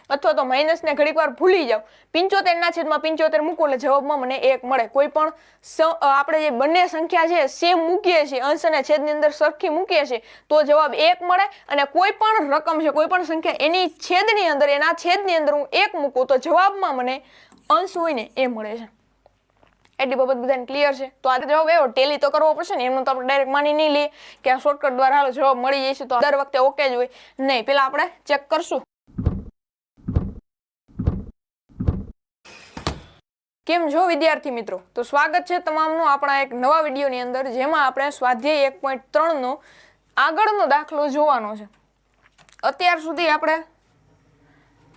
અથવા તો માઇનસ ને ઘડીક વાર ભૂલી જાવ, 75 ના છેદમાં 75 મૂકો એટલે જવાબમાં મને 1 મળે. કોઈ પણ આપણે જે બંને સંખ્યા છે સેમ મૂકીએ છીએ, અંશ અને છેદની અંદર સરખી મૂકીએ છીએ તો જવાબ 1 મળે. અને કોઈ પણ રકમ છે, કોઈ પણ સંખ્યા એની છેદની અંદર, એના છેદની અંદર હું 1 મૂકું તો જવાબમાં મને અંશ હોય ને એ મળે છે. એટલી બાબત બધાને ક્લિયર છે? તો આ જવાબ એવો ટેલી તો કરવો પડશે ને, એમનું તો આપણે ડાયરેક્ટ માની નહીં લઈએ કે આ શોર્ટકટ દ્વારા હાલો જવાબ મળી જશે તો દર વખતે ઓકે જ હોય નહીં. પેલા આપણે ચેક કરશું. કેમ છો વિદ્યાર્થી મિત્રો? તો સ્વાગત છે તમામનું આપણા એક નવા વિડીયોની અંદર, જેમાં આપણે સ્વાધ્યાય 1.3 નો આગળનો દાખલો જોવાનો છે. અત્યાર સુધી આપણે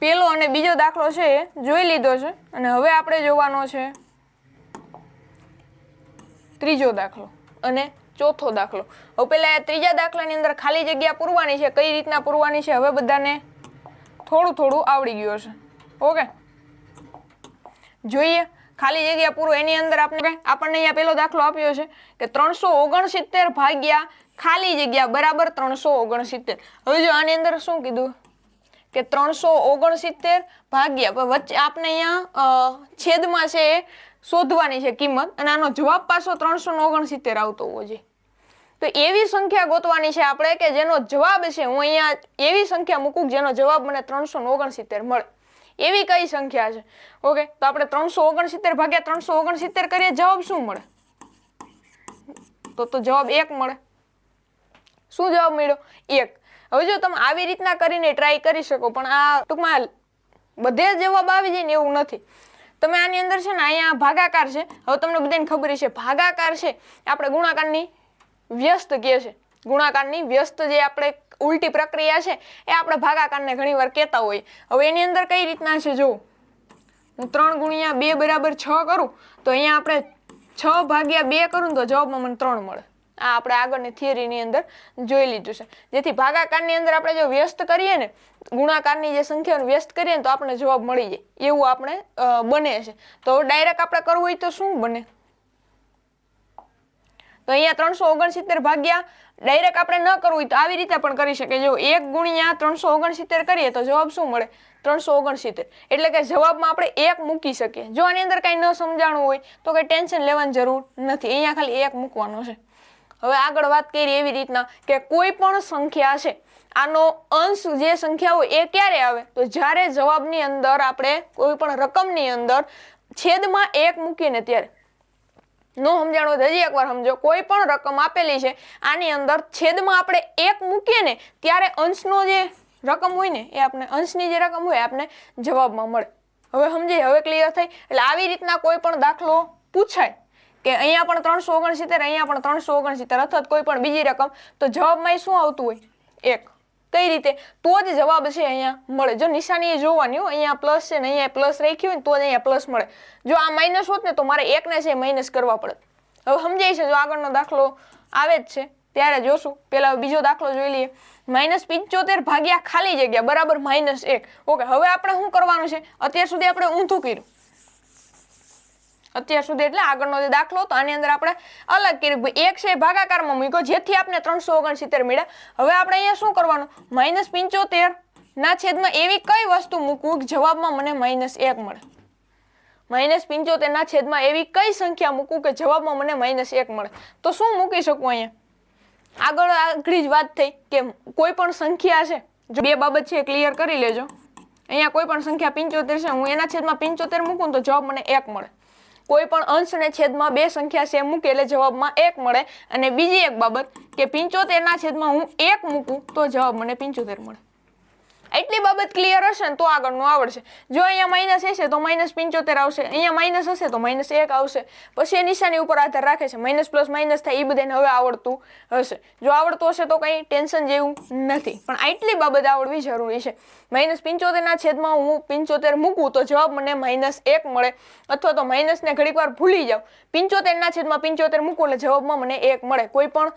પહેલો અને બીજો દાખલો છે એ જોઈ લીધો છે અને હવે આપણે જોવાનો છે ત્રીજો દાખલો અને ચોથો દાખલો. હવે પહેલા ત્રીજા દાખલાની અંદર ખાલી જગ્યા પૂરવાની છે. કઈ રીતના પૂરવાની છે હવે બધાને થોડું થોડું આવડી ગયું છે. ઓકે, જોઈએ ખાલી જગ્યા પૂરો. એની અંદર આપણને અહીંયા પેલો દાખલો આપ્યો છે કે 369 ભાગ્યા ખાલી જગ્યા બરાબર 369. હવે જો આની અંદર શું કીધું કે 369 ભાગ્યા વચ્ચે આપણે અહીંયા છેદમાં છે એ શોધવાની છે કિંમત, અને આનો જવાબ પાછો 369 આવતો હોવો જોઈએ. તો એવી સંખ્યા ગોતવાની છે આપણે કે જેનો જવાબ છે, હું અહીંયા એવી સંખ્યા મૂકું જેનો જવાબ મને 369 મળે. એવી કઈ સંખ્યા છે? ઓકે, તો આપણે 369 ભાગ્યા 369 કરીએ, જવાબ શું મળે? તો જવાબ 1 મળે. શું જવાબ મળ્યો? 1. હવે જો તમે આવી રીતના કરીને ટ્રાય કરી શકો, પણ આ ટૂંકમાં બધે જવાબ આવી જાય ને એવું નથી. તમે આની અંદર છે ને અહીંયા ભાગાકાર છે. હવે તમને બધાને ખબર છે ભાગાકાર છે આપણે ગુણાકારની વ્યસ્ત કહે છે. ગુણાકારની વ્યસ્ત જે આપણે ઉલટી પ્રક્રિયા છે એ આપણે ભાગાકારને ઘણીવાર કહેતા હોઈએ. હવે એની અંદર કઈ રીતના છે જો, હું 3 ગુણ્યા 2 બરાબર 6 કરું તો અહીંયા આપણે 6 ભાગ્યા 2 કરું તો જવાબમાં મને 3 મળે. આ આપણે આગળની થિયરીની અંદર જોઈ લીધું છે. જેથી ભાગાકારની અંદર આપણે જો વ્યસ્ત કરીએ ને, ગુણાકારની જે સંખ્યાનો વ્યસ્ત કરીએ ને તો આપણે જવાબ મળી જાય એવું આપણે બને છે. તો ડાયરેક્ટ આપણે કરવું હોય તો શું બને? તો અહીંયા 369 ભાગ્યા ડાયરેક્ટ આપણે ન કરવું હોય તો આવી રીતે પણ કરી શકીએ. જો 1 ગુણ્યા 369 કરીએ તો જવાબ શું મળે? 369. એટલે કે જવાબમાં આપણે 1 મૂકી શકીએ. જો આની અંદર કઈ ન સમજાણું હોય તો કઈ ટેન્શન લેવાની જરૂર નથી, અહીંયા ખાલી 1 મૂકવાનો છે. હવે આગળ વાત કરીએ એવી રીતના કે કોઈ પણ સંખ્યા છે, આનો અંશ જે સંખ્યા હોય એ ક્યારે આવે? તો જ્યારે જવાબની અંદર આપણે કોઈ પણ રકમની અંદર છેદમાં 1 મૂકીએ ને ત્યારે. નો સમજાણો તો હજી એકવાર સમજો. કોઈ પણ રકમ આપેલી છે, આની અંદર છેદમાં આપણે 1 મૂકીએ ને ત્યારે અંશનો જે રકમ હોય ને એ આપણે અંશની જે રકમ હોય આપણે જવાબમાં મળે. હવે સમજાય? હવે ક્લિયર થઈ? એટલે આવી રીતના કોઈ પણ દાખલો પૂછાય કે અહીંયા પણ 369, અહીંયા પણ 369 અથવા કોઈ પણ બીજી રકમ, તો જવાબમાં શું આવતું હોય? 1. કઈ રીતે? તો જ જવાબ છે અહીંયા મળે. જો નિશાની એ જોવાની હોય, અહીંયા પ્લસ છે ને અહીંયા પ્લસ રાખ્યું હોય ને તો જ અહીંયા પ્લસ મળે. જો આ માઇનસ હોત ને તો મારે 1 ને છે માઇનસ કરવા પડે. હવે સમજાય છે? જો આગળનો દાખલો આવે જ છે ત્યારે જોશું. પેલા બીજો દાખલો જોઈ લઈએ. -75 ભાગ્યા ખાલી જગ્યા બરાબર -1. ઓકે, હવે આપણે શું કરવાનું છે? અત્યાર સુધી આપણે ઊંધું કર્યું. અત્યાર સુધી એટલે આગળનો જે દાખલો હતો આની અંદર આપણે અલગ કર્યું. 1 છે ભાગાકારમાં મૂક્યો જેથી આપણે 369 મળ્યા. હવે આપણે અહીંયા શું કરવાનું? -75 ના છેદમાં એવી કઈ વસ્તુ મૂકવું જવાબમાં મને -1 મળે? -75 ના છેદમાં એવી કઈ સંખ્યા મૂકવું કે જવાબમાં મને -1 મળે? તો શું મૂકી શકું અહીંયા? આગળ જ વાત થઈ કે કોઈ પણ સંખ્યા છે, જો બે બાબત છે ક્લિયર કરી લેજો. અહીંયા કોઈ પણ સંખ્યા 75 છે, હું એના છેદમાં 75 મૂકું તો જવાબ મને 1 મળે. કોઈ પણ અંશ ને છેદમાં બે સંખ્યા સેમ મૂકે એટલે જવાબમાં 1 મળે. અને બીજી એક બાબત કે 75 ના છેદમાં હું 1 મૂકું તો જવાબ મને 75 મળે. એટલી બાબત ક્લિયર હશે ને તો આગળનું આવડશે. જો અહીંયા માઇનસ હશે તો -75 આવશે, અહીંયા માઇનસ હશે તો -1 આવશે. પછી એ નિશાની ઉપર આધાર રાખે છે, માઇનસ પ્લસ માઇનસ થાય એ બધાને હવે આવડતું હશે. જો આવડતું હશે તો કંઈ ટેન્શન જેવું નથી, પણ આટલી બાબત આવડવી જરૂરી છે. -75 ના છેદમાં હું 75 મૂકું તો જવાબ મને -1 મળે, અથવા તો માઇનસ ને ઘડીક વાર ભૂલી જાવ, 75 ના છેદમાં 75 મૂકું એટલે જવાબમાં મને 1 મળે. કોઈ પણ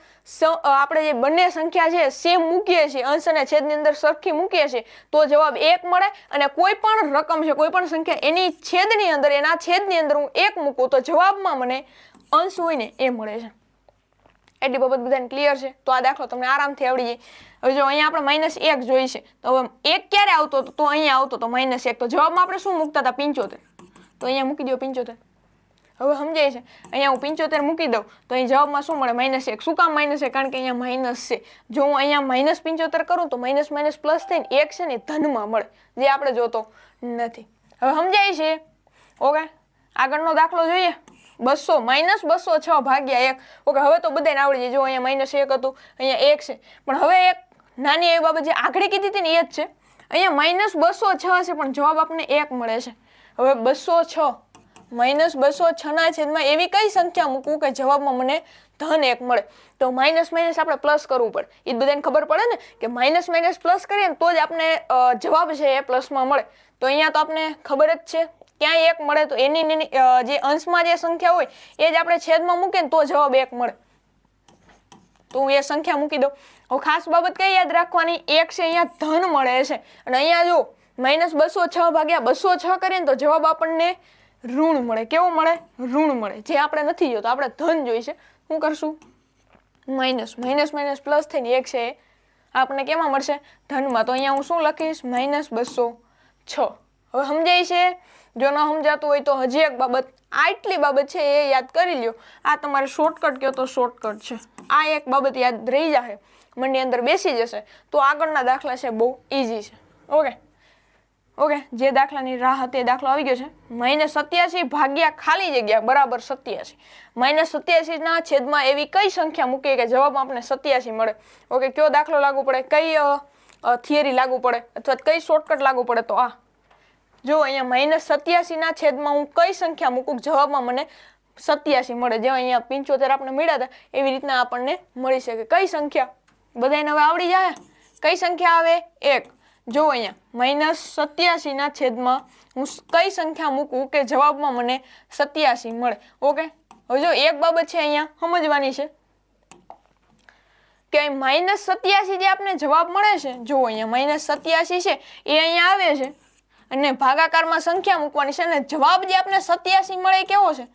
આપણે જે બંને સંખ્યા છે સેમ મૂકીએ છીએ, અંશ અને છેદની અંદર સરખી મૂકીએ છીએ તો જવાબ 1 મળે. અને કોઈ પણ રકમ છે, કોઈ પણ સંખ્યા એની છેદની અંદર, એના છેદની અંદર હું 1 મૂકું તો જવાબમાં મને અંશ હોય ને એ મળે છે. એટલી બાબત બધાને ક્લિયર છે? તો આ દાખલો તમને આરામથી આવડી જાય. હવે જો અહીંયા આપણે -1 જોઈ છે, તો હવે 1 ક્યારે આવતો હતો? તો અહીંયા આવતો હતો -1. તો જવાબમાં આપણે શું મૂકતા હતા? 75. તો અહીંયા મૂકી દો 75. હવે સમજાય છે? અહીંયા હું 75 મૂકી દઉં તો અહીં જવાબમાં શું મળે? -1. શું કામ -1? કારણ કે અહીંયા માઇનસ છે. જો હું અહીંયા -75 કરું તો માઇનસ માઇનસ પ્લસ થઈને 1 છે ને ધનમાં મળે, જે આપણે જોતો નથી. હવે સમજાય છે? ઓકે, આગળનો દાખલો જોઈએ. 200 -206 ભાગ્યા 1. ઓકે, હવે તો બધાને આવડી જાય. જો અહીંયા -1 હતું, અહીંયા 1 છે. પણ હવે એક નાની એવી બાબત જે આગળ કીધી હતી ને એ જ છે. અહીંયા -206 છે પણ જવાબ આપણને 1 મળે છે. હવે 206 -206 ના છેદમાં એવી કઈ સંખ્યા મૂકવું કે જવાબમાં મને ધન 1 મળે? તો માઇનસ માઇનસ આપણે પ્લસ કરવું પડે. એ બધાને ખબર પડે ને કે માઇનસ માઇનસ પ્લસ કરીએ ને તો જ આપણે જવાબ છે એ પ્લસમાં મળે. તો અહીંયા તો આપણે ખબર જ છે ક્યાંય 1 મળે તો એની જે અંશમાં જે સંખ્યા હોય એ જ આપણે છેદમાં મૂકીએ ને તો જવાબ 1 મળે. તો હું એ સંખ્યા મૂકી દઉં. હવે ખાસ બાબત કઈ યાદ રાખવાની? 1 છે અહીંયા ધન મળે છે અને અહીંયા જો -206 ભાગ્યા 206 કરીએ ને તો જવાબ આપણને ઋણ મળે. કેવો મળે? ઋણ મળે. જે આપણે નથી જોતો, આપણે ધન જોઈશે. શું કરશું? માઇનસ માઇનસ પ્લસ થઈને 1 છે એ આપણને કેમાં મળશે? ધનમાં. તો અહીંયા હું શું લખીશ? -206. હવે સમજાય છે? જો ન સમજાતું હોય તો હજી એક બાબત, આટલી બાબત છે એ યાદ કરી લ્યો. આ તમારે શોર્ટકટ કહો તો શોર્ટકટ છે. આ એક બાબત યાદ રહી જશે, મનની અંદર બેસી જશે તો આગળના દાખલા છે બહુ ઈઝી છે. ઓકે, જે દાખલાની રાહ હતી એ દાખલો આવી ગયો છે. -87 ભાગ્યા ખાલી જગ્યા બરાબર 87. -87 ના છેદમાં એવી કઈ સંખ્યા મૂકીએ કે જવાબ આપણે 87 મળે? ઓકે, કયો દાખલો લાગુ પડે? કઈ થિયરી લાગુ પડે અથવા કઈ શોર્ટકટ લાગુ પડે? તો આ જો અહીંયા -87 ના છેદમાં હું કઈ સંખ્યા મૂકું જવાબમાં મને 87 મળે? જે અહીંયા 75 આપણે મળ્યા હતા એવી રીતના આપણને મળી શકે. કઈ સંખ્યા? બધાને હવે આવડી જાય. કઈ સંખ્યા આવે? 1. જો અહીંયા -87 ના છેદમાં હું કઈ સંખ્યા મૂકું કે જવાબમાં મને 87 મળે? ઓકે, હવે જો એક બાબત છે અહીંયા સમજવાની છે કે -87 જે આપણે જવાબ મળે છે, જો અહીંયા -87 છે એ અહીંયા આવે છે અને ભાગાકારમાં સંખ્યા મૂકવાની છે અને જવાબ જે આપણે 87 મળે એ કેવો છે?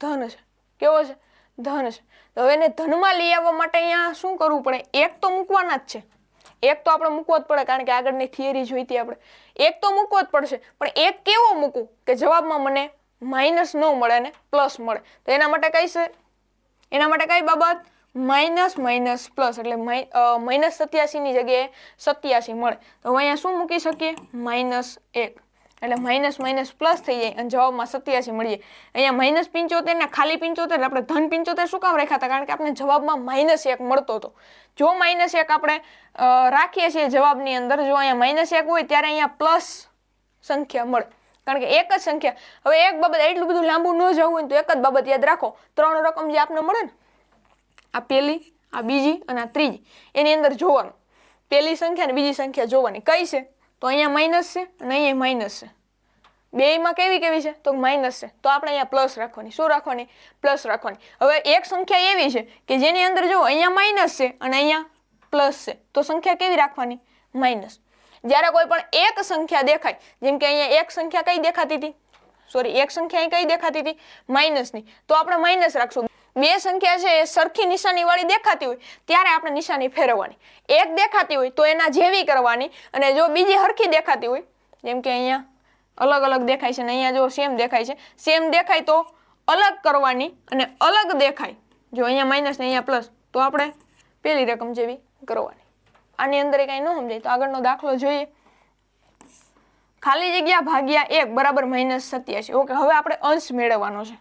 ધન છે. કેવો છે? ધન છે. તો હવે એને ધનમાં લઈ આવવા માટે અહીંયા શું કરવું પડે? 1 તો મૂકવાના જ છે. 1 તો આપણે મૂકવો જ પડે કારણ કે આગળની થિયરી જોઈતી આપણે. 1 તો મૂકવો જ પડશે પણ 1 કેવો મૂકું કે જવાબમાં મને માઇનસ ન મળે અને પ્લસ મળે? તો એના માટે કઈ છે? એના માટે કઈ બાબત? માઇનસ માઇનસ પ્લસ, એટલે -87 ની જગ્યાએ 87 મળે. તો અહીંયા શું મૂકી શકીએ? -1. એટલે માઇનસ માઇનસ પ્લસ થઈ જાય અને જવાબમાં 87 મળી જાય. અહીંયા -75 ને ખાલી 75 આપણે ધન 75 શું કામ રાખ્યા હતા? કારણ કે આપણે જવાબમાં -1 મળતો હતો. જો -1 આપણે રાખીએ છીએ જવાબની અંદર, જો અહીંયા -1 હોય ત્યારે અહીંયા પ્લસ સંખ્યા મળે કારણ કે એક જ સંખ્યા. હવે એક બાબત, એટલું બધું લાંબુ ન જવું હોય તો એક જ બાબત યાદ રાખો. 3 રકમ જે આપણે મળે ને, આ પહેલી, આ બીજી અને આ ત્રીજી, એની અંદર જોવાનું પહેલી સંખ્યા અને બીજી સંખ્યા જોવાની કઈ છે? તો અહીંયા માઇનસ છે અને અહીંયા માઇનસ છે. બેયમાં કેવી કેવી છે? તો માઇનસ છે. તો આપણે અહીંયા પ્લસ રાખવાની. શું રાખવાની? પ્લસ રાખવાની. હવે એક સંખ્યા એવી છે કે જેની અંદર જો અહીંયા માઇનસ છે અને અહીંયા પ્લસ છે, તો સંખ્યા કેવી રાખવાની? માઇનસ. જ્યારે કોઈ પણ એક સંખ્યા દેખાય, જેમ કે અહીંયા એક સંખ્યા કઈ દેખાતી હતી? એક સંખ્યા કઈ દેખાતી હતી? માઇનસની. તો આપણે માઇનસ રાખશું. બે સંખ્યા છે એ સરખી નિશાની વાળી દેખાતી હોય ત્યારે આપણે નિશાની ફેરવવાની. એક દેખાતી હોય તો એના જેવી કરવાની અને જો બીજી હરખી દેખાતી હોય, જેમ કે અહીંયા અલગ અલગ દેખાય છે અને અહીંયા જો સેમ દેખાય છે, સેમ દેખાય તો અલગ કરવાની અને અલગ દેખાય, જો અહીંયા માઇનસ ને અહીંયા પ્લસ, તો આપણે પેલી રકમ જેવી કરવાની. આની અંદર કઈ ન સમજાય તો આગળનો દાખલો જોઈએ. ખાલી જગ્યા ભાગ્યા 1 બરાબર -87. ઓકે, હવે આપણે અંશ મેળવવાનો છે.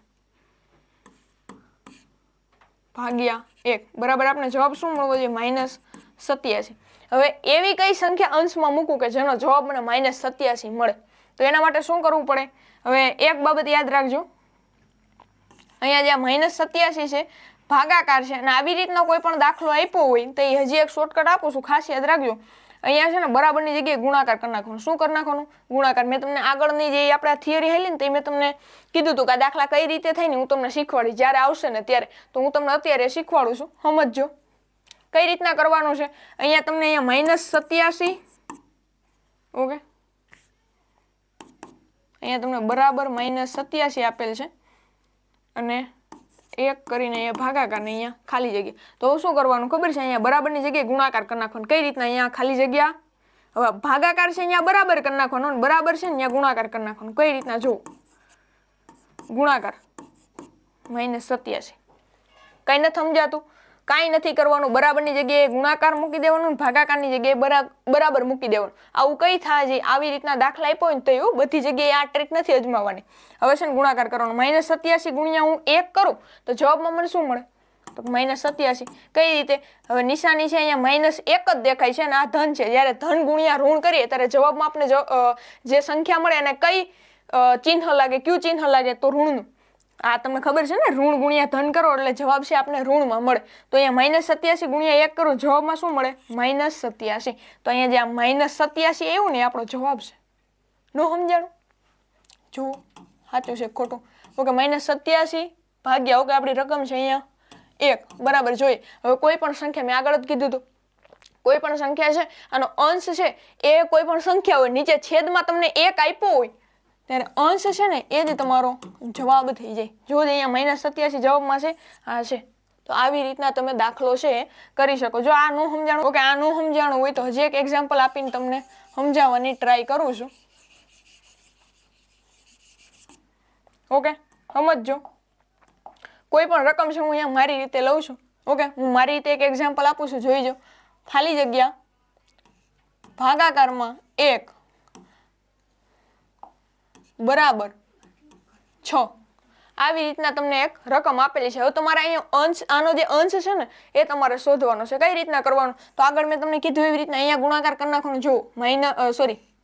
ભાગ્યા 1 બરાબર આપણે જવાબ શું મળવો જોઈએ? -87. હવે એવી કઈ સંખ્યા અંશમાં મૂકું કે જેનો જવાબ મને -87 મળે? તો એના માટે શું કરવું પડે? હવે એક બાબત યાદ રાખજો, અહીંયા જે -87 છે ભાગાકાર છે અને આવી રીતનો કોઈ પણ દાખલો આપ્યો હોય તો એ હજી એક શોર્ટકટ આપું છું, ખાસ યાદ રાખજો. અહીંયા છે ને બરાબરની જગ્યાએ ગુણાકાર કરી નાખવાનું. શું કરી નાખવાનું? ગુણાકાર. મેં તમને આગળની જે આપણે થિયરી હાલી ને તે મેં તમને કીધું હતું કે આ દાખલા કઈ રીતે થાય ને હું તમને શીખવાડીશ જ્યારે આવશે ને ત્યારે. તો હું તમને અત્યારે શીખવાડું છું, સમજજો કઈ રીતના કરવાનું છે. અહીંયા તમને અહીંયા -87, ઓકે, અહીંયા તમને બરાબર -87 આપેલ છે અને 1 કરીને અહીંયા ભાગાકાર ને અહીંયા ખાલી જગ્યા. તો શું કરવાનું ખબર છે? અહીંયા બરાબરની જગ્યાએ ગુણાકાર કરી નાખવાનો. કઈ રીતના? અહીંયા ખાલી જગ્યા, હવે ભાગાકાર છે અહીંયા બરાબર કરી નાખવાનો અને બરાબર છે ને અહીંયા ગુણાકાર કરી નાખવાનો. કઈ રીતના? જો ગુણાકાર -87. કઈ નથી સમજાતું? કાંઈ નથી કરવાનું. બરાબરની જગ્યાએ ગુણાકાર મૂકી દેવાનું, ભાગાકારની જગ્યાએ બરાબર મૂકી દેવાનું. આવું કઈ થાય છે? આવી રીતના દાખલા આપ્યો હોય ને તો એવું બધી જગ્યાએ આ ટ્રીક નથી અજમાવવાની. હવે છે ને ગુણાકાર કરવાનો. -87 ગુણ્યા હું 1 કરું તો જવાબમાં મને શું મળે? તો -87. કઈ રીતે? હવે નિશાની છે અહીંયા -1 જ દેખાય છે અને આ ધન છે. જ્યારે ધન ગુણ્યા ઋણ કરીએ ત્યારે જવાબમાં આપણે જે સંખ્યા મળે એને કઈ ચિહ્ન લાગે? કયું ચિહ્ન લાગે? તો ઋણનું. આ તમને ખબર છે ને, ઋણ ગુણ્યા ધન કરો એટલે જવાબ છે આપણે ઋણમાં મળે. તો અહીંયા -87 ગુણ્યા 1 કરો, જવાબમાં શું મળે? -87. તો અહીંયા જે આ -87 આવ્યું ને આપણો જવાબ છે. નો સમજાણું? જુઓ સાચું છે ખોટું? ઓકે, -87 ભાગ્યા ઓકે આપણી રકમ છે અહીંયા 1 બરાબર. જોઈએ હવે કોઈ પણ સંખ્યા, મેં આગળ જ કીધું હતું, કોઈ પણ સંખ્યા છે આનો અંશ છે એ કોઈ પણ સંખ્યા હોય, નીચે છેદમાં તમને 1 આપ્યો હોય ત્યારે અંશ છે ને એ જ તમારો જવાબ થઈ જાય. જો અહીંયા -87 જવાબમાં છે, આ છે. તો આવી રીતના તમે દાખલો છે કરી શકો. જો આ નું સમજાણું, ઓકે આ નું સમજાણું હોય તો હજી એક એક્ઝામ્પલ આપીને તમને સમજાવવાની ટ્રાય કરું છું. ઓકે સમજજો. કોઈ પણ રકમ છે હું અહીંયા મારી રીતે લઉં છું. ઓકે, હું મારી રીતે એક એક્ઝામ્પલ આપું છું, જોઈજો. ખાલી જગ્યા ભાગાકારમાં 1 બરાબર 6. આવી રીતના તમને એક રકમ આપેલી છે. હવે તમારે અહીંયા અંશ, આનો જે અંશ છે ને એ તમારે શોધવાનો છે. કઈ રીતના કરવાનું? તો આગળ મેં તમને કીધું એવી રીતના અહીંયા ગુણાકાર કરી નાખવાનો. જો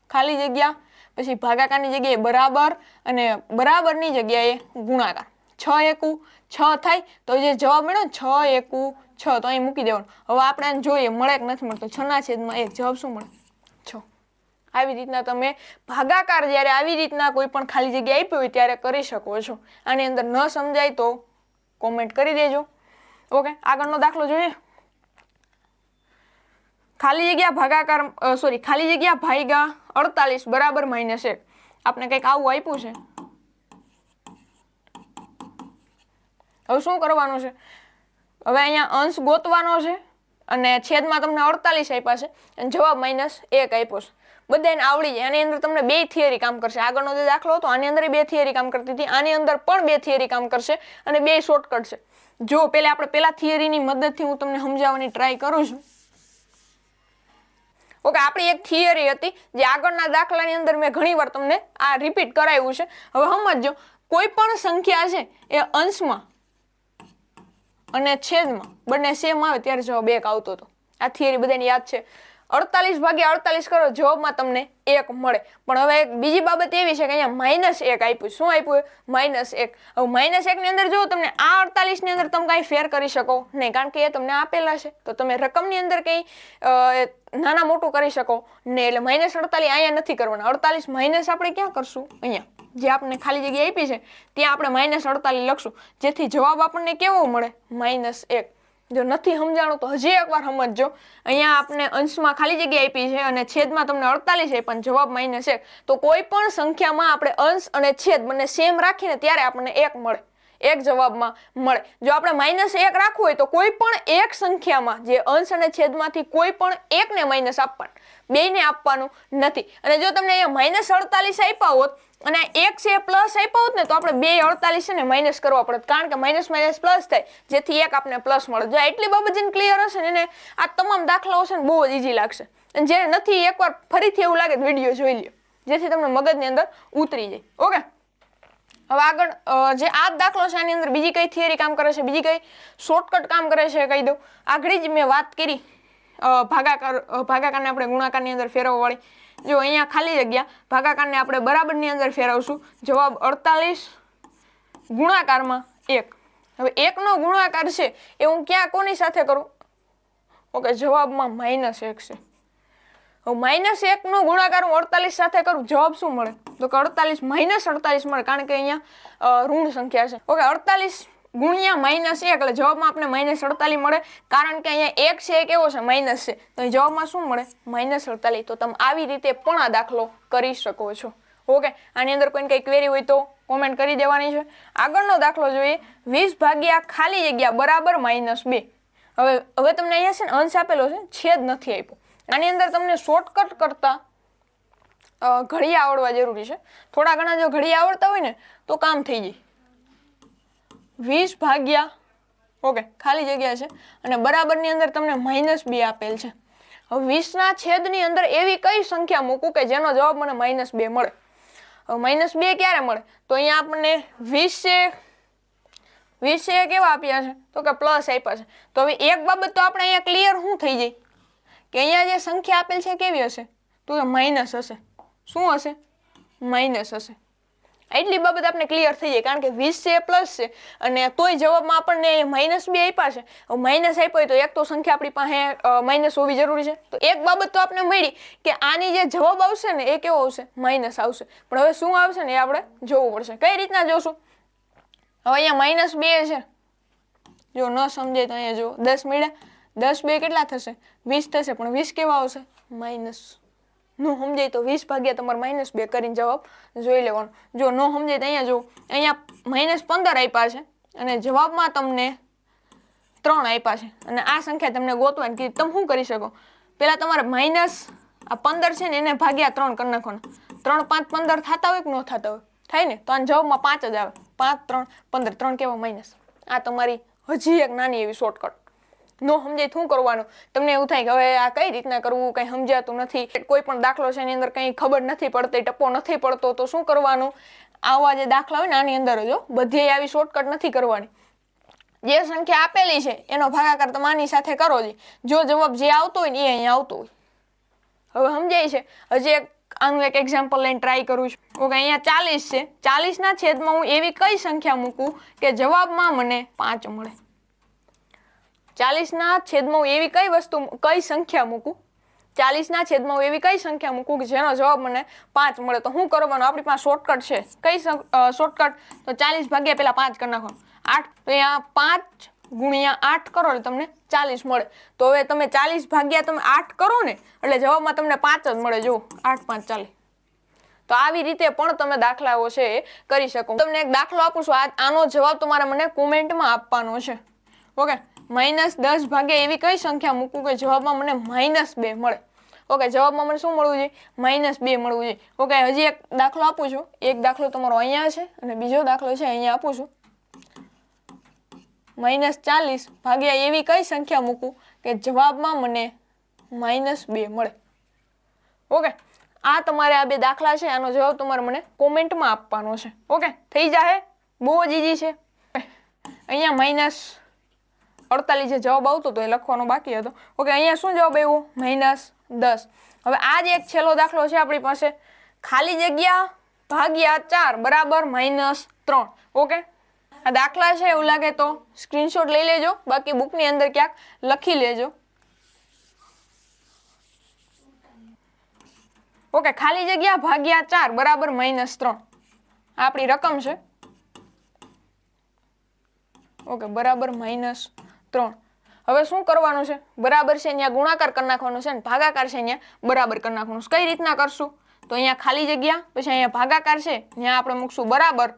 ખાલી જગ્યા પછી ભાગાકારની જગ્યાએ બરાબર અને બરાબરની જગ્યાએ ગુણાકાર. 6 એકુ 6 થાય તો જે જવાબ મળ્યો 6 એકુ 6 તો અહીં મૂકી દેવાનું. હવે આપણે આને જોઈએ મળે કે નથી મળતો. 6/1 જવાબ શું મળે? 6. આવી રીતના તમે ભાગાકાર જ્યારે આવી રીતના કોઈ પણ ખાલી જગ્યા આપી હોય ત્યારે કરી શકો છો. આની અંદર ન સમજાય તો કોમેન્ટ કરી દેજો. ઓકે, આગળનો દાખલો જોઈએ. ખાલી જગ્યા ભાગાકાર ખાલી જગ્યા ભાગ્યા 48 બરાબર -1. આપણે કંઈક આવું આપ્યું છે. હવે શું કરવાનું છે? હવે અહીંયા અંશ ગોતવાનો છે અને છેદમાં તમને 48 આપ્યા છે અને જવાબ -1 આપ્યો છે. બધાને આવડી જાય. આની અંદર તમને 2 થિયરી કામ કરશે. આગળનો જે દાખલો હતો આની અંદર 2 થિયરી કામ કરતી હતી, આની અંદર પણ 2 થિયરી કામ કરશે અને 2 શોર્ટકટ છે. જો પેલા થિયરીની મદદથી હું તમને સમજાવવાની ટ્રાય કરું છું. ઓકે, આપણી એક થિયરી હતી જે આગળના દાખલાની અંદર મેં ઘણીવાર તમને આ રિપીટ કરાવ્યું છે. હવે સમજો, કોઈ પણ સંખ્યા છે એ અંશમાં અને છેદમાં બંને સેમ આવે ત્યારે જવાબ 1 આવતો હતો. આ થિયરી બધાને યાદ છે. 48/48 કરો, જવાબમાં તમને 1 મળે. પણ હવે એક બીજી બાબત એવી છે કે અહીંયા -1 આપ્યું. શું આપ્યું? -1. હવે -1 ની અંદર જો તમને આ 48 ની અંદર તમે કાંઈ ફેર કરી શકો નહીં, કારણ કે એ તમને આપેલા છે. તો તમે રકમની અંદર કંઈ નાના મોટું કરી શકો નહીં. એટલે -48 અહીંયા નથી કરવાના. 48 માઇનસ આપણે ક્યાં કરશું? અહીંયા જે આપણે ખાલી જગ્યા આપી છે ત્યાં આપણે -48 લખશું, જેથી જવાબ આપણને કેવો મળે? -1. જો નથી સમજાણું તો હજી એકવાર સમજજો. અહીંયા આપણે અંશમાં ખાલી જગ્યા આપી છે અને છેદમાં તમને 48 પણ જવાબ -1. તો કોઈ પણ સંખ્યામાં આપણે અંશ અને છેદ બંને સેમ રાખીને ત્યારે આપણને 1 મળે. 1 જવાબમાં મળે. જો આપણે -1 રાખવું હોય તો કોઈ પણ એક સંખ્યામાં જે અંશ અને છેદમાંથી કોઈ પણ એકને માઇનસ આપવાનું, બેયને આપવાનું નથી. અને જો તમને અહીંયા -48 આપ્યા હોત અને 1 છે પ્લસ આપ્યા હોત ને તો આપણે 2 48 છે ને માઇનસ કરવા પડે, કારણ કે માઇનસ પ્લસ થાય જેથી 1 આપણને પ્લસ મળે. જો એટલી બાબત જેને ક્લિયર હશે ને એને આ તમામ દાખલાઓ છે ને બહુ જ ઈઝી લાગશે. અને જેને નથી એકવાર ફરીથી એવું લાગે તો વિડીયો જોઈ લ્યો, જેથી તમને મગજની અંદર ઉતરી જાય. ઓકે, હવે આગળ જે આ દાખલો છે આની અંદર બીજી કઈ થિયરી કામ કરે છે, બીજી કઈ શોર્ટકટ કામ કરે છે કહી દઉં. આગળ જ મેં વાત કરી ભાગાકારને આપણે ગુણાકારની અંદર ફેરવવાળી. જો અહીંયા ખાલી જગ્યા ભાગાકારને આપણે બરાબરની અંદર ફેરવશું. જવાબ 48 ગુણાકારમાં 1. હવે 1 નો ગુણાકાર છે એ હું ક્યાં કોની સાથે કરું? ઓકે, જવાબમાં -1 છે. હવે -1 નો ગુણાકાર હું 48 સાથે કરું, જવાબ શું મળે? તો કે 48 -48 મળે, કારણ કે અહીંયા ઋણ સંખ્યા છે. ઓકે, 48 ગુણ્યા -1 એટલે જવાબમાં આપણે -48 મળે, કારણ કે અહીંયા 1 છે એ કેવો છે? માઇનસ છે. તો જવાબમાં શું મળે? -48. તો તમે આવી રીતે પણ આ દાખલો કરી શકો છો. ઓકે, આની અંદર કોઈને કઈ ક્વેરી હોય તો કોમેન્ટ કરી દેવાની છે. આગળનો દાખલો જોઈએ. 20 ભાગ્યા ખાલી જગ્યા બરાબર -2. હવે તમને અહીંયા છે ને અંશ આપેલો છે, છેદ નથી આપ્યો. આની અંદર તમને શોર્ટકટ કરતા ઘડી આવડવા જરૂરી છે. થોડા ઘણા જો ઘડી આવડતા હોય ને તો કામ થઈ જાય. 20 ભાગ્યા ઓકે ખાલી જગ્યા છે અને બરાબરની અંદર તમને -2 આપેલ છે. હવે 20 ના છેદની અંદર એવી કઈ સંખ્યા મૂકું કે જેનો જવાબ મને -2 મળે. હવે -2 ક્યારે મળે? તો અહીંયા આપણને 20 છે કેવા આપ્યા છે તો કે પ્લસ આપ્યા છે. તો હવે એક બાબત તો આપણે અહીંયા ક્લિયર શું થઈ જાય કે અહીંયા જે સંખ્યા આપેલ છે કેવી હશે તો કે માઇનસ હશે. શું હશે? માઇનસ હશે. એટલી બાબત આપણે ક્લિયર થઈ જાય કારણ કે 20 છે પ્લસ છે અને તોય જવાબમાં આપણને -2 આપ્યા છે. હવે માઇનસ આપ્યો હોય તો એક તો સંખ્યા આપણી પાસે માઇનસ હોવી જરૂરી છે. તો એક બાબત તો આપણે મળી કે આની જે જવાબ આવશે ને એ કેવો આવશે? માઇનસ આવશે. પણ હવે શું આવશે ને એ આપણે જોવું પડશે. કઈ રીતના જોશું? હવે અહીંયા -2 છે, જો ન સમજાય તો અહીંયા જો 10 મળ્યા, 10 2 કેટલા થશે? 20 થશે. પણ 20 કેવા આવશે? માઇનસ. નો સમજાય તો 20 ભાગ્યા તમારે -2 કરીને જવાબ જોઈ લેવાનો. જો નો સમજાય તો અહીંયા જો અહીંયા -15 આપ્યા છે અને જવાબમાં તમને 3 આપ્યા છે અને આ સંખ્યા તમને ગોતવાની કીધી. તમે શું કરી શકો? પેલા તમારે -15 છે ને એને ભાગ્યા 3 કરી નાખવાના. 3 5 15 થતા હોય કે ન થતા હોય? થાય ને. તો આના જવાબમાં 5 જ આવે. 5 3 15 3 કેવા માઇનસ. આ તમારી હજી એક નાની એવી શોર્ટકટ. નો સમજાય શું કરવાનું? તમને એવું થાય કે હવે આ કઈ રીતના કરવું, કઈ સમજાતું નથી, કોઈ પણ દાખલો છે એની અંદર કઈ ખબર નથી પડતી, ટપ્પો નથી પડતો, તો શું કરવાનું? આવા જે દાખલા હોય ને આની અંદર જો બધી આવી શોર્ટકટ નથી કરવાની. જે સંખ્યા આપેલી છે એનો ભાગાકાર તમે આની સાથે કરો જ. જો જવાબ જે આવતો હોય ને એ અહીંયા આવતો હોય. હવે સમજાય છે? હજી આનું એક એક્ઝામ્પલ લઈને ટ્રાય કરું છું. ઓકે અહીંયા 40 છે. 40 ના છેદમાં હું એવી કઈ સંખ્યા મૂકું કે જવાબમાં મને 5 મળે? 40 ના છેદમાં હું એવી કઈ સંખ્યા મૂકું? 40 ના છેદમાં હું એવી કઈ સંખ્યા મૂકું કે જેનો જવાબ મને 5 મળે? તો શું કરવાનું? આપણી પાસે શોર્ટકટ છે. કઈ શોર્ટકટ? તો 40 ભાગ્યા પેલા 5 કરી નાખો. 8 તો અહીંયા 5 ગુણ્યા 8 કરો એટલે તમને 40 મળે. તો હવે તમે 40 ભાગ્યા તમે 8 કરો ને એટલે જવાબમાં તમને 5 જ મળે. જો 8 5 40. તો આવી રીતે પણ તમે દાખલાઓ છે એ કરી શકો. તમને એક દાખલો આપું છું. આનો જવાબ તમારે મને કોમેન્ટમાં આપવાનો છે. ઓકે -10 ભાગ્યા એવી કઈ સંખ્યા મૂકું કે જવાબમાં મને -2 મળે? ઓકે જવાબમાં મને શું મળવું જોઈએ? -2 મળવું જોઈએ. ઓકે હજી એક દાખલો આપું છું. એક દાખલો તમારો અહીંયા છે અને બીજો દાખલો છે અહીંયા આપું છું. -40 ભાગ્યા એવી કઈ સંખ્યા મૂકું કે જવાબમાં મને -2 મળે? ઓકે આ તમારે આ બે દાખલા છે, આનો જવાબ તમારે મને કોમેન્ટમાં આપવાનો છે. ઓકે થઈ જાય, બહુ જ ઈઝી છે. અહીંયા -48 જે જવાબ આવતો હતો એ લખવાનો બાકી હતો. ઓકે અહીંયા શું જવાબ આવ્યો? -10. હવે આ જ એક છેલ્લો દાખલો છે આપણી પાસે. ખાલી જગ્યા ભાગ્યા 4 બરાબર -3. ઓકે આ દાખલા છે એવું લાગે તો સ્ક્રીનશોટ લઈ લેજો, બાકી બુકની અંદર ક્યાંક લખી લેજો. ઓકે ખાલી જગ્યા ભાગ્યા 4 બરાબર -3 આપણી રકમ છે. ઓકે બરાબર -3. હવે શું કરવાનું છે? બરાબર છે અહીંયા ગુણાકાર કરી નાખવાનો છે ને ભાગાકાર છે અહીંયા બરાબર કરી નાખવાનું. કઈ રીતના કરશું? તો અહીંયા ખાલી જગ્યા પછી અહીંયા ભાગાકાર છે ત્યાં આપણે મૂકશું બરાબર.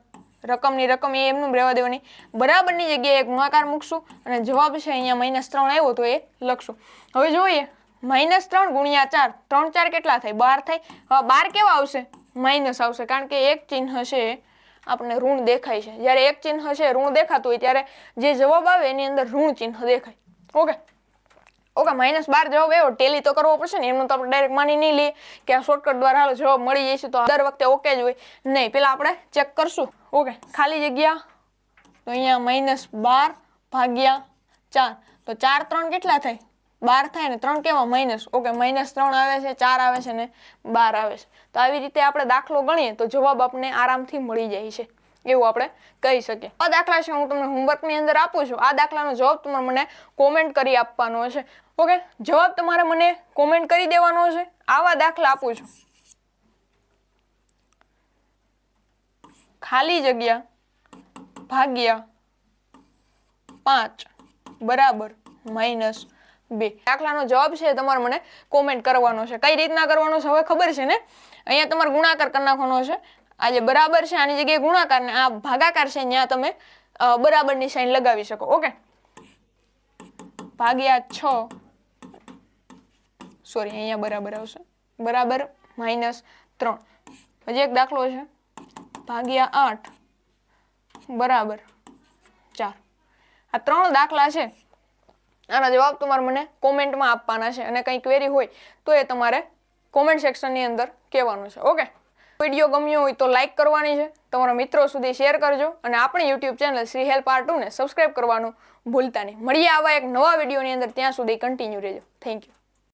રકમની રકમ એ એમનું રહેવા દેવાની. બરાબરની જગ્યાએ ગુણાકાર મૂકશું અને જવાબ છે અહીંયા -3 આવ્યો તો એ લખશું. હવે જોઈએ -3 ગુણ્યા 4. 3 4 કેટલા થાય? 12 થાય. હવે 12 કેવા આવશે? માઇનસ આવશે કારણ કે એક ચિહ્ન છે આપણને ઋણ દેખાય છે. જ્યારે એક ચિહ્ન છે ઋણ દેખાતું હોય ત્યારે જે જવાબ આવે એની અંદર ઋણ ચિહ્ન દેખાય. ઓકે -12 જવાબ આવ્યો. ટેલી તો કરવો પડશે ને. એમનું તો આપણે ડાયરેક્ટ માની નહીં લઈએ કે આ શોર્ટકટ દ્વારા હાલો જવાબ મળી જશે તો દર વખતે ઓકે જ હોય નહીં. પેલા આપણે ચેક કરશું. ઓકે ખાલી જગ્યા તો અહીંયા -12 ભાગ્યા 4. તો 4 3 કેટલા થાય? 12 થાય ને 3 કેવા? માઇનસ. ઓકે -3 આવે છે, 4 આવે છે ને 12 આવે છે. તો આવી રીતે આપણે દાખલો ગણીએ તો જવાબ આપણને આરામથી મળી જાય છે એવું આપણે કહી શકીએ. આ દાખલા છે હું તમને હોમવર્કની અંદર આપું છું. આ દાખલાનો જવાબ તમારે મને કોમેન્ટ કરી આપવાનો છે. ઓકે જવાબ તમારે મને કોમેન્ટ કરી દેવાનો છે. આવા દાખલા આપું છું. ખાલી જગ્યા ભાગ્યા 5 બરાબર -2. દાખલાનો જવાબ છે તમારે મને કોમેન્ટ કરવાનો છે. કઈ રીતના કરવાનો છે હવે ખબર છે ને? અહીંયા તમારે ગુણાકાર કરી નાખવાનો છે. આ જે બરાબર છે આની જગ્યાએ ગુણાકાર ને આ ભાગાકાર છે ત્યાં તમે બરાબરની સાઈન લગાવી શકો. ઓકે, ભાગ્યા 6 સોરી અહીંયા બરાબર આવશે, બરાબર -3. હજી એક દાખલો છે, ભાગ્યા 8 બરાબર 4. આ 3 દાખલા છે. આના જવાબ તમારે મને કોમેન્ટમાં આપવાના છે અને કંઈ ક્વેરી હોય તો એ તમારે કોમેન્ટ સેક્શનની અંદર કહેવાનું છે. ઓકે, વિડીયો ગમ્યો હોય તો લાઇક કરવાની છે, તમારા મિત્રો સુધી શેર કરજો અને આપણી YouTube channel Shri help R2 ને સબસ્ક્રાઇબ કરવાનું ભૂલતા નહીં. મળીએ આવા એક નવા વિડીયોની અંદર, ત્યાં સુધી કન્ટિન્યુ રહેજો. Thank you.